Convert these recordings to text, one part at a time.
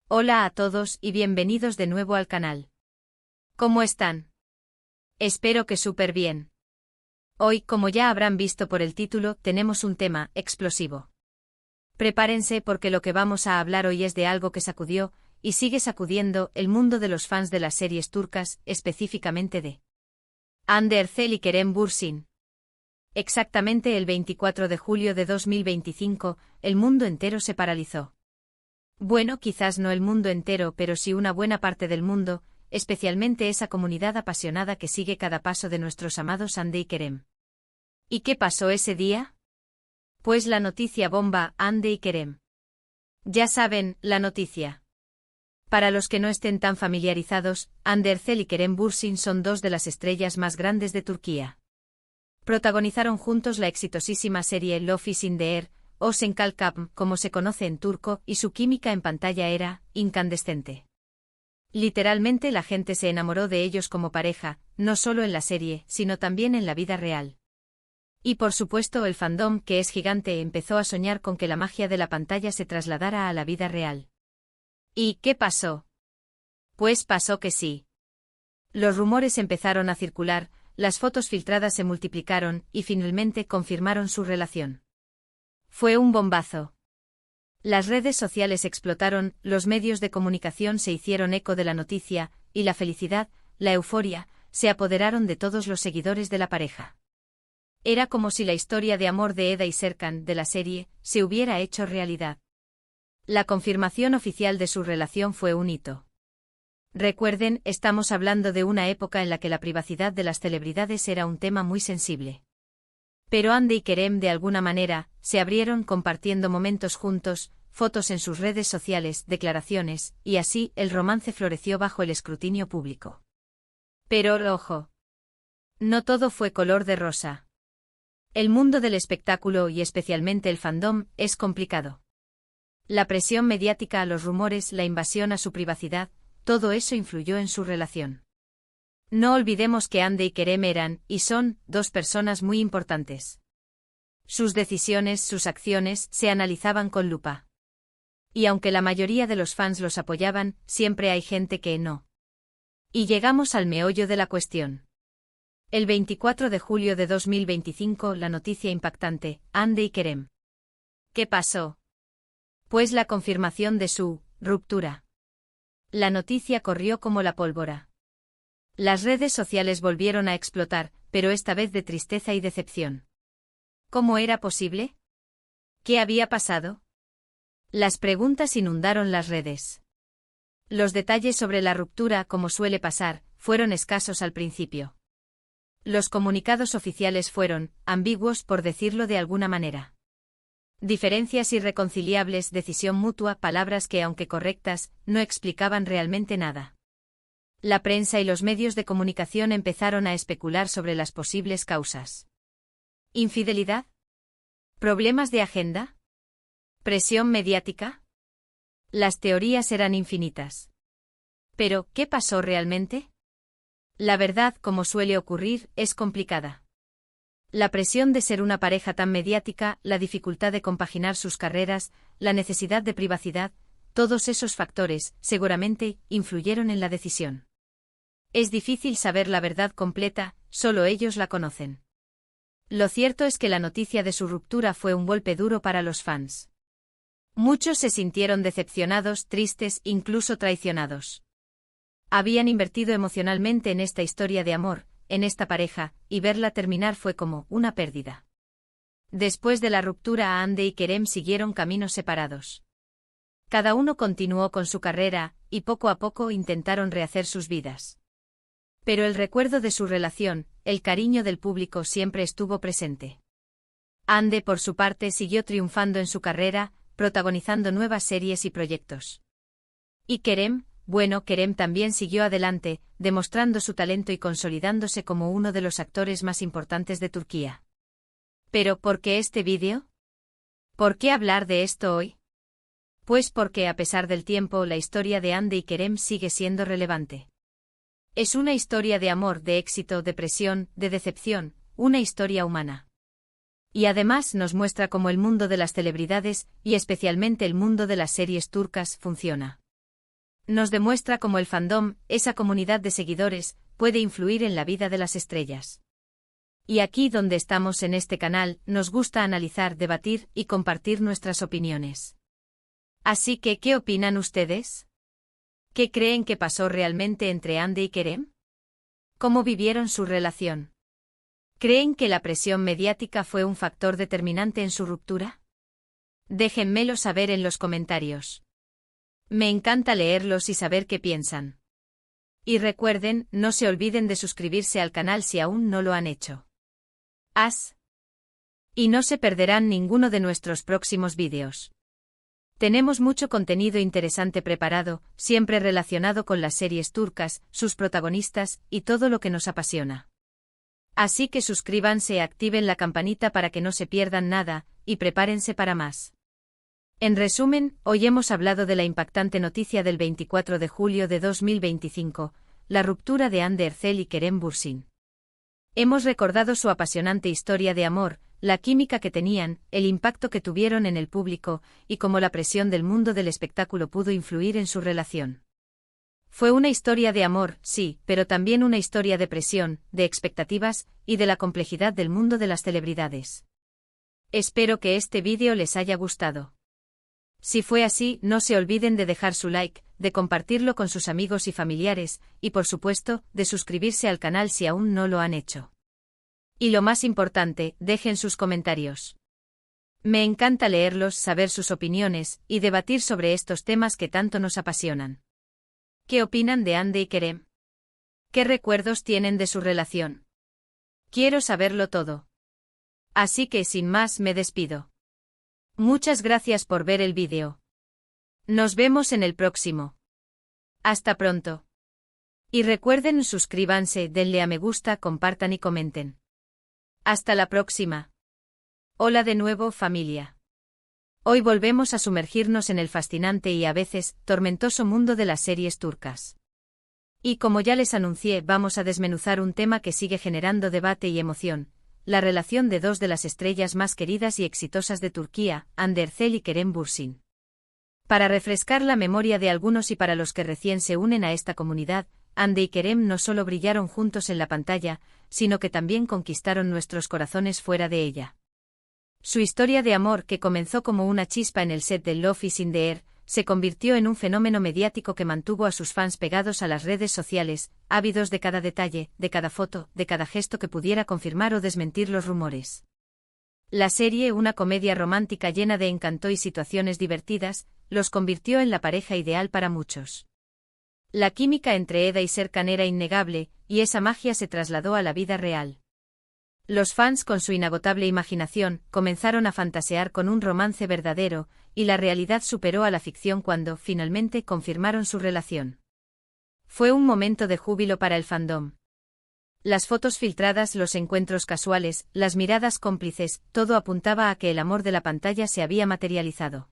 Hola a todos y bienvenidos de nuevo al canal. ¿Cómo están? Espero que súper bien. Hoy, como ya habrán visto por el título, tenemos un tema explosivo. Prepárense porque lo que vamos a hablar hoy es de algo que sacudió, y sigue sacudiendo, el mundo de los fans de las series turcas, específicamente de Hande Erçel y Kerem Bürsin. Exactamente el 24 de julio de 2025, el mundo entero se paralizó. Bueno, quizás no el mundo entero, pero sí una buena parte del mundo, especialmente esa comunidad apasionada que sigue cada paso de nuestros amados Hande y Kerem. ¿Y qué pasó ese día? Pues la noticia bomba, Hande y Kerem. Ya saben, la noticia. Para los que no estén tan familiarizados, Hande Erçel y Kerem Bürsin son dos de las estrellas más grandes de Turquía. Protagonizaron juntos la exitosísima serie Love is in the Air, o Senkalkap, como se conoce en turco, y su química en pantalla era incandescente. Literalmente la gente se enamoró de ellos como pareja, no solo en la serie, sino también en la vida real. Y por supuesto el fandom, que es gigante, empezó a soñar con que la magia de la pantalla se trasladara a la vida real. ¿Y qué pasó? Pues pasó que sí. Los rumores empezaron a circular, las fotos filtradas se multiplicaron, y finalmente confirmaron su relación. Fue un bombazo. Las redes sociales explotaron, los medios de comunicación se hicieron eco de la noticia, y la felicidad, la euforia, se apoderaron de todos los seguidores de la pareja. Era como si la historia de amor de Eda y Serkan, de la serie, se hubiera hecho realidad. La confirmación oficial de su relación fue un hito. Recuerden, estamos hablando de una época en la que la privacidad de las celebridades era un tema muy sensible. Pero Hande y Kerem de alguna manera, se abrieron compartiendo momentos juntos, fotos en sus redes sociales, declaraciones, y así, el romance floreció bajo el escrutinio público. Pero, ojo. No todo fue color de rosa. El mundo del espectáculo y especialmente el fandom, es complicado. La presión mediática a los rumores, la invasión a su privacidad, todo eso influyó en su relación. No olvidemos que Hande y Kerem eran, y son, dos personas muy importantes. Sus decisiones, sus acciones, se analizaban con lupa. Y aunque la mayoría de los fans los apoyaban, siempre hay gente que no. Y llegamos al meollo de la cuestión. El 24 de julio de 2025, la noticia impactante, Hande y Kerem. ¿Qué pasó? Pues la confirmación de su ruptura. La noticia corrió como la pólvora. Las redes sociales volvieron a explotar, pero esta vez de tristeza y decepción. ¿Cómo era posible? ¿Qué había pasado? Las preguntas inundaron las redes. Los detalles sobre la ruptura, como suele pasar, fueron escasos al principio. Los comunicados oficiales fueron ambiguos, por decirlo de alguna manera. Diferencias irreconciliables, decisión mutua, palabras que, aunque correctas, no explicaban realmente nada. La prensa y los medios de comunicación empezaron a especular sobre las posibles causas. ¿Infidelidad? ¿Problemas de agenda? ¿Presión mediática? Las teorías eran infinitas. Pero, ¿qué pasó realmente? La verdad, como suele ocurrir, es complicada. La presión de ser una pareja tan mediática, la dificultad de compaginar sus carreras, la necesidad de privacidad, todos esos factores, seguramente, influyeron en la decisión. Es difícil saber la verdad completa, solo ellos la conocen. Lo cierto es que la noticia de su ruptura fue un golpe duro para los fans. Muchos se sintieron decepcionados, tristes, incluso traicionados. Habían invertido emocionalmente en esta historia de amor, en esta pareja, y verla terminar fue como una pérdida. Después de la ruptura, Hande y Kerem siguieron caminos separados. Cada uno continuó con su carrera, y poco a poco intentaron rehacer sus vidas. Pero el recuerdo de su relación, el cariño del público siempre estuvo presente. Hande, por su parte, siguió triunfando en su carrera, protagonizando nuevas series y proyectos. Y Kerem, bueno, Kerem también siguió adelante, demostrando su talento y consolidándose como uno de los actores más importantes de Turquía. ¿Pero por qué este vídeo? ¿Por qué hablar de esto hoy? Pues porque a pesar del tiempo, la historia de Hande y Kerem sigue siendo relevante. Es una historia de amor, de éxito, de presión, de decepción, una historia humana. Y además nos muestra cómo el mundo de las celebridades, y especialmente el mundo de las series turcas, funciona. Nos demuestra cómo el fandom, esa comunidad de seguidores, puede influir en la vida de las estrellas. Y aquí donde estamos en este canal, nos gusta analizar, debatir y compartir nuestras opiniones. Así que, ¿qué opinan ustedes? ¿Qué creen que pasó realmente entre Andy y Kerem? ¿Cómo vivieron su relación? ¿Creen que la presión mediática fue un factor determinante en su ruptura? Déjenmelo saber en los comentarios. Me encanta leerlos y saber qué piensan. Y recuerden, no se olviden de suscribirse al canal si aún no lo han hecho. Y no se perderán ninguno de nuestros próximos vídeos. Tenemos mucho contenido interesante preparado, siempre relacionado con las series turcas, sus protagonistas y todo lo que nos apasiona. Así que suscríbanse y activen la campanita para que no se pierdan nada, y prepárense para más. En resumen, hoy hemos hablado de la impactante noticia del 24 de julio de 2025, la ruptura de Hande Erçel y Kerem Bürsin. Hemos recordado su apasionante historia de amor, la química que tenían, el impacto que tuvieron en el público, y cómo la presión del mundo del espectáculo pudo influir en su relación. Fue una historia de amor, sí, pero también una historia de presión, de expectativas, y de la complejidad del mundo de las celebridades. Espero que este vídeo les haya gustado. Si fue así, no se olviden de dejar su like, de compartirlo con sus amigos y familiares, y por supuesto, de suscribirse al canal si aún no lo han hecho. Y lo más importante, dejen sus comentarios. Me encanta leerlos, saber sus opiniones, y debatir sobre estos temas que tanto nos apasionan. ¿Qué opinan de Hande y Kerem? ¿Qué recuerdos tienen de su relación? Quiero saberlo todo. Así que sin más me despido. Muchas gracias por ver el vídeo. Nos vemos en el próximo. Hasta pronto. Y recuerden suscríbanse, denle a me gusta, compartan y comenten. Hasta la próxima. Hola de nuevo, familia. Hoy volvemos a sumergirnos en el fascinante y a veces tormentoso mundo de las series turcas. Y como ya les anuncié, vamos a desmenuzar un tema que sigue generando debate y emoción, la relación de dos de las estrellas más queridas y exitosas de Turquía, Hande Erçel y Kerem Bürsin. Para refrescar la memoria de algunos y para los que recién se unen a esta comunidad, Hande y Kerem no solo brillaron juntos en la pantalla, sino que también conquistaron nuestros corazones fuera de ella. Su historia de amor, que comenzó como una chispa en el set de Love is in the Air, se convirtió en un fenómeno mediático que mantuvo a sus fans pegados a las redes sociales, ávidos de cada detalle, de cada foto, de cada gesto que pudiera confirmar o desmentir los rumores. La serie, una comedia romántica llena de encanto y situaciones divertidas, los convirtió en la pareja ideal para muchos. La química entre Eda y Serkan era innegable, y esa magia se trasladó a la vida real. Los fans, con su inagotable imaginación, comenzaron a fantasear con un romance verdadero, y la realidad superó a la ficción cuando, finalmente, confirmaron su relación. Fue un momento de júbilo para el fandom. Las fotos filtradas, los encuentros casuales, las miradas cómplices, todo apuntaba a que el amor de la pantalla se había materializado.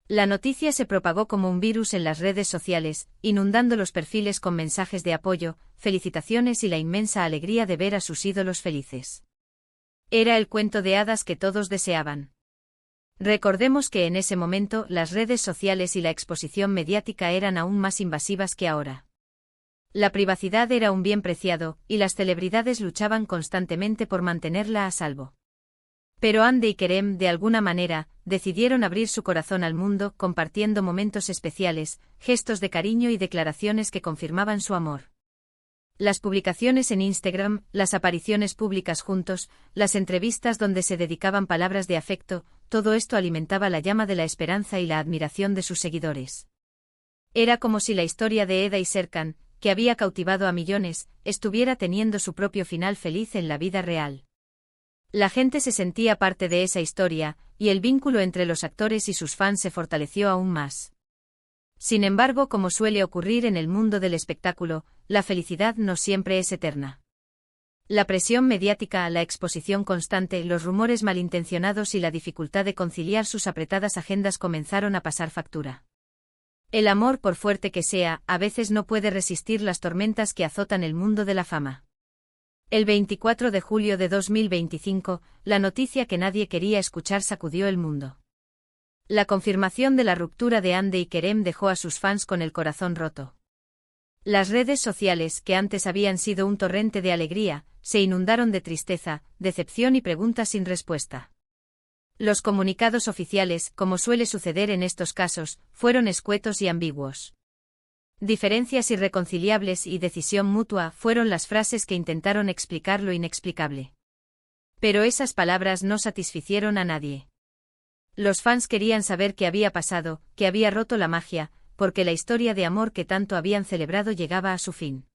La noticia se propagó como un virus en las redes sociales, inundando los perfiles con mensajes de apoyo, felicitaciones y la inmensa alegría de ver a sus ídolos felices. Era el cuento de hadas que todos deseaban. Recordemos que en ese momento las redes sociales y la exposición mediática eran aún más invasivas que ahora. La privacidad era un bien preciado, y las celebridades luchaban constantemente por mantenerla a salvo. Pero Hande y Kerem, de alguna manera, decidieron abrir su corazón al mundo, compartiendo momentos especiales, gestos de cariño y declaraciones que confirmaban su amor. Las publicaciones en Instagram, las apariciones públicas juntos, las entrevistas donde se dedicaban palabras de afecto, todo esto alimentaba la llama de la esperanza y la admiración de sus seguidores. Era como si la historia de Eda y Serkan, que había cautivado a millones, estuviera teniendo su propio final feliz en la vida real. La gente se sentía parte de esa historia, y el vínculo entre los actores y sus fans se fortaleció aún más. Sin embargo, como suele ocurrir en el mundo del espectáculo, la felicidad no siempre es eterna. La presión mediática, la exposición constante, los rumores malintencionados y la dificultad de conciliar sus apretadas agendas comenzaron a pasar factura. El amor, por fuerte que sea, a veces no puede resistir las tormentas que azotan el mundo de la fama. El 24 de julio de 2025, la noticia que nadie quería escuchar sacudió el mundo. La confirmación de la ruptura de Hande y Kerem dejó a sus fans con el corazón roto. Las redes sociales, que antes habían sido un torrente de alegría, se inundaron de tristeza, decepción y preguntas sin respuesta. Los comunicados oficiales, como suele suceder en estos casos, fueron escuetos y ambiguos. Diferencias irreconciliables y decisión mutua fueron las frases que intentaron explicar lo inexplicable. Pero esas palabras no satisficieron a nadie. Los fans querían saber qué había pasado, qué había roto la magia, porque la historia de amor que tanto habían celebrado llegaba a su fin.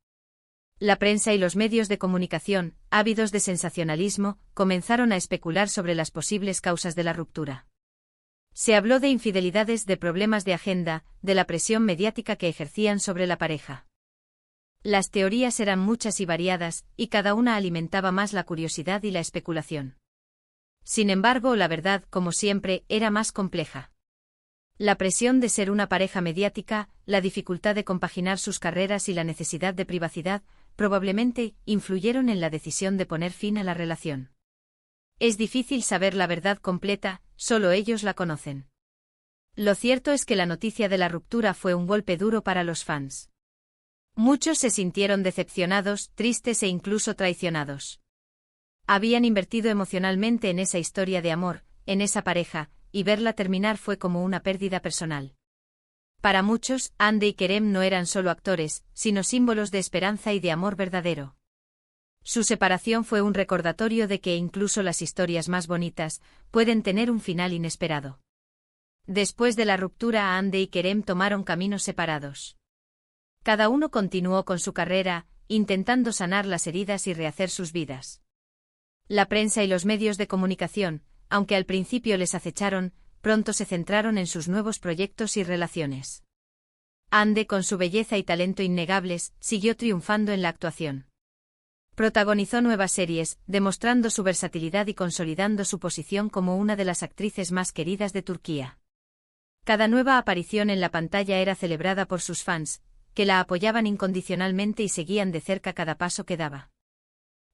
La prensa y los medios de comunicación, ávidos de sensacionalismo, comenzaron a especular sobre las posibles causas de la ruptura. Se habló de infidelidades, de problemas de agenda, de la presión mediática que ejercían sobre la pareja. Las teorías eran muchas y variadas, y cada una alimentaba más la curiosidad y la especulación. Sin embargo, la verdad, como siempre, era más compleja. La presión de ser una pareja mediática, la dificultad de compaginar sus carreras y la necesidad de privacidad, probablemente, influyeron en la decisión de poner fin a la relación. Es difícil saber la verdad completa, solo ellos la conocen. Lo cierto es que la noticia de la ruptura fue un golpe duro para los fans. Muchos se sintieron decepcionados, tristes e incluso traicionados. Habían invertido emocionalmente en esa historia de amor, en esa pareja, y verla terminar fue como una pérdida personal. Para muchos, Hande y Kerem no eran solo actores, sino símbolos de esperanza y de amor verdadero. Su separación fue un recordatorio de que incluso las historias más bonitas pueden tener un final inesperado. Después de la ruptura, Hande y Kerem tomaron caminos separados. Cada uno continuó con su carrera, intentando sanar las heridas y rehacer sus vidas. La prensa y los medios de comunicación, aunque al principio les acecharon, pronto se centraron en sus nuevos proyectos y relaciones. Hande, con su belleza y talento innegables, siguió triunfando en la actuación. Protagonizó nuevas series, demostrando su versatilidad y consolidando su posición como una de las actrices más queridas de Turquía. Cada nueva aparición en la pantalla era celebrada por sus fans, que la apoyaban incondicionalmente y seguían de cerca cada paso que daba.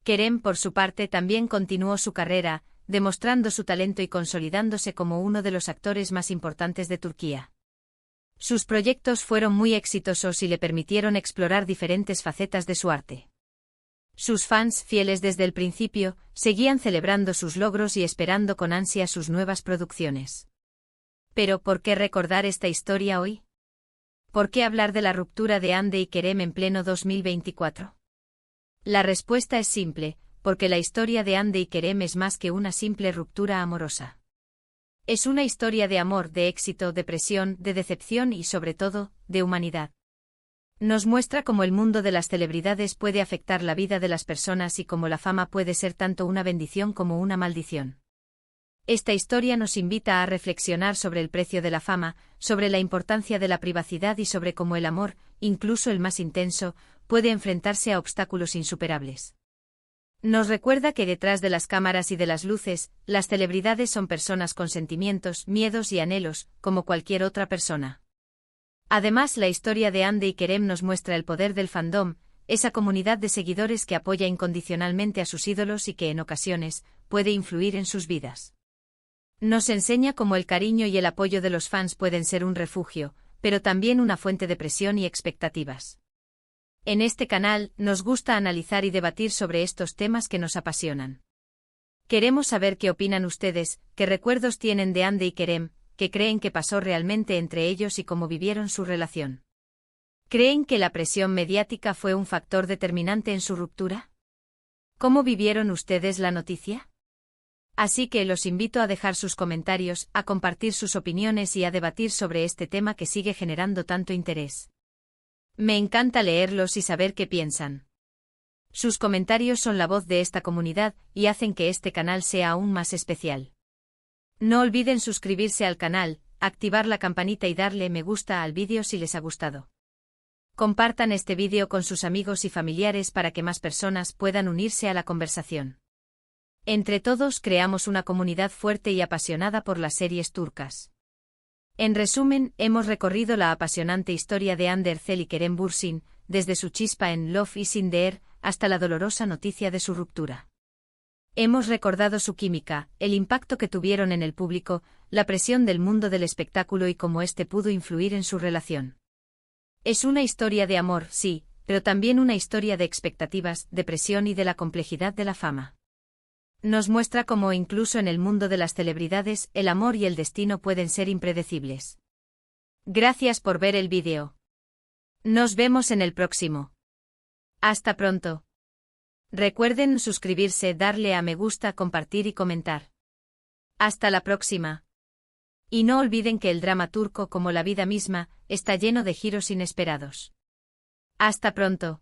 Kerem, por su parte, también continuó su carrera, demostrando su talento y consolidándose como uno de los actores más importantes de Turquía. Sus proyectos fueron muy exitosos y le permitieron explorar diferentes facetas de su arte. Sus fans, fieles desde el principio, seguían celebrando sus logros y esperando con ansia sus nuevas producciones. Pero, ¿por qué recordar esta historia hoy? ¿Por qué hablar de la ruptura de Hande y Kerem en pleno 2024? La respuesta es simple, porque la historia de Hande y Kerem es más que una simple ruptura amorosa. Es una historia de amor, de éxito, de presión, de decepción y, sobre todo, de humanidad. Nos muestra cómo el mundo de las celebridades puede afectar la vida de las personas y cómo la fama puede ser tanto una bendición como una maldición. Esta historia nos invita a reflexionar sobre el precio de la fama, sobre la importancia de la privacidad y sobre cómo el amor, incluso el más intenso, puede enfrentarse a obstáculos insuperables. Nos recuerda que detrás de las cámaras y de las luces, las celebridades son personas con sentimientos, miedos y anhelos, como cualquier otra persona. Además, la historia de Hande y Kerem nos muestra el poder del fandom, esa comunidad de seguidores que apoya incondicionalmente a sus ídolos y que en ocasiones puede influir en sus vidas. Nos enseña cómo el cariño y el apoyo de los fans pueden ser un refugio, pero también una fuente de presión y expectativas. En este canal, nos gusta analizar y debatir sobre estos temas que nos apasionan. Queremos saber qué opinan ustedes, qué recuerdos tienen de Hande y Kerem, qué creen que pasó realmente entre ellos y cómo vivieron su relación. ¿Creen que la presión mediática fue un factor determinante en su ruptura? ¿Cómo vivieron ustedes la noticia? Así que los invito a dejar sus comentarios, a compartir sus opiniones y a debatir sobre este tema que sigue generando tanto interés. Me encanta leerlos y saber qué piensan. Sus comentarios son la voz de esta comunidad y hacen que este canal sea aún más especial. No olviden suscribirse al canal, activar la campanita y darle me gusta al vídeo si les ha gustado. Compartan este vídeo con sus amigos y familiares para que más personas puedan unirse a la conversación. Entre todos creamos una comunidad fuerte y apasionada por las series turcas. En resumen, hemos recorrido la apasionante historia de Hande Erçel y Kerem Bürsin, desde su chispa en Love is in the Air hasta la dolorosa noticia de su ruptura. Hemos recordado su química, el impacto que tuvieron en el público, la presión del mundo del espectáculo y cómo éste pudo influir en su relación. Es una historia de amor, sí, pero también una historia de expectativas, de presión y de la complejidad de la fama. Nos muestra cómo incluso en el mundo de las celebridades, el amor y el destino pueden ser impredecibles. Gracias por ver el vídeo. Nos vemos en el próximo. Hasta pronto. Recuerden suscribirse, darle a me gusta, compartir y comentar. Hasta la próxima. Y no olviden que el drama turco, como la vida misma, está lleno de giros inesperados. Hasta pronto.